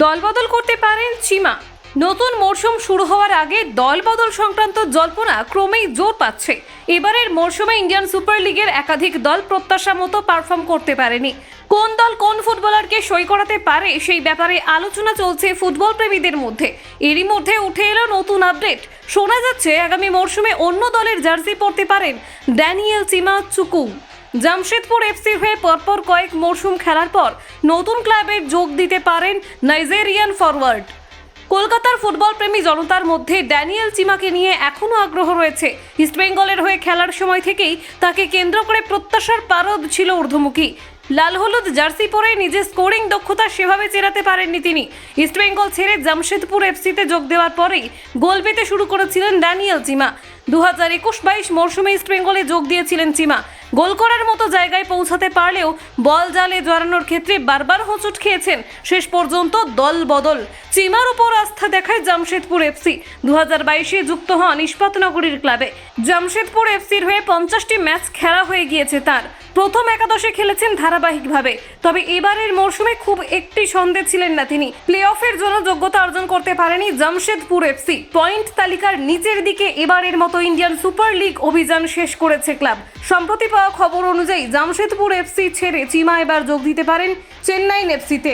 দলবদল করতে পারেন চিমা। নতুন মরশুম শুরু হওয়ার আগে দলবদল সংক্রান্ত জল্পনা ক্রমেই জোর পাচ্ছে। এবারের মরশুমে ইন্ডিয়ান সুপার লিগের একাধিক দল প্রত্যাশা মতো পারফর্ম করতে পারেনি। কোন দল কোন ফুটবলারকে সই করাতে পারে সেই ব্যাপারে আলোচনা চলছে ফুটবল প্রেমীদের মধ্যে। এরই মধ্যে উঠে এলো নতুন আপডেট। শোনা যাচ্ছে আগামী মরশুমে অন্য দলের জার্সি পরতে পারেন ড্যানিয়েল চিমা চুকু। জামশেদপুর এফসির হয়ে পরপর কয়েক মরশুম খেলার পর নতুন ক্লাবে যোগ দিতে পারেন নাইজেরিয়ান ফরওয়ার্ড। কলকাতার ফুটবল প্রেমী জনতার মধ্যে ড্যানিয়েল চিমাকে নিয়ে এখনও আগ্রহ রয়েছে। ইস্টবেঙ্গলের হয়ে খেলার সময় থেকেই তাকে কেন্দ্র করে প্রত্যাশার পারদ ছিল ঊর্ধ্বমুখী। লাল হলুদ জার্সি পরে নিজের স্কোরিং দক্ষতা সেভাবে চেরাতে পারেননি তিনি। ইস্টবেঙ্গল ছেড়ে জামশেদপুর এফসিতে যোগ দেওয়ার পরেই গোল পেতে শুরু করেছিলেন ড্যানিয়েল চিমা। 2021-22 মরশুমে ইস্টবেঙ্গলে যোগ দিয়েছিলেন চিমা। গোল করার মতো জায়গায় পৌঁছাতে পারলেও বল জালে জড়ানোর ক্ষেত্রে বারবার হোঁচট খেয়েছেন। শেষ পর্যন্ত দল বদল। চিমার উপর আস্থা দেখায় জামশেদপুর এফসি। 2022-এ যুক্ত হন ইস্পাতনগরীর ক্লাবে। জামশেদপুর এফসির হয়ে 50টি ম্যাচ খেলা হয়ে গিয়েছে তার। প্রথম একাদশে খেলেছেন ধারাবাহিকভাবে। তবে এবারের মরশুমে খুব একটি সন্দেহ ছিলেন না তিনি। প্লে অফের জন্য যোগ্যতা অর্জন করতে পারেনি জামশেদপুর এফসি। পয়েন্ট তালিকার নিচের দিকে এবারের মতো ইন্ডিয়ান সুপার লিগ অভিযান শেষ করেছে ক্লাব। সম্প্রতি পাওয়া খবর অনুযায়ী জামশেদপুর এফসি ছেড়ে চিমা এবার যোগ দিতে পারেন চেন্নাইন এফসিতে।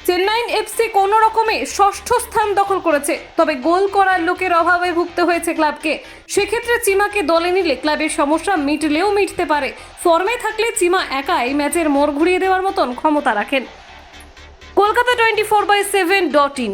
চেন্নাইন এফসি কোনো রকমে ষষ্ঠ স্থান দখল করেছে। তবে গোল করার লোকের অভাবে ভুগতে হয়েছে ক্লাবকে। সেক্ষেত্রে চিমাকে দলে নিলে ক্লাবের সমস্যা মিটলেও মিটতে পারে। ফর্মে থাকলে চিমা একাই ম্যাচের মোড় ঘুরিয়ে দেওয়ার মতন ক্ষমতা রাখেন। কলকাতা 24/7.in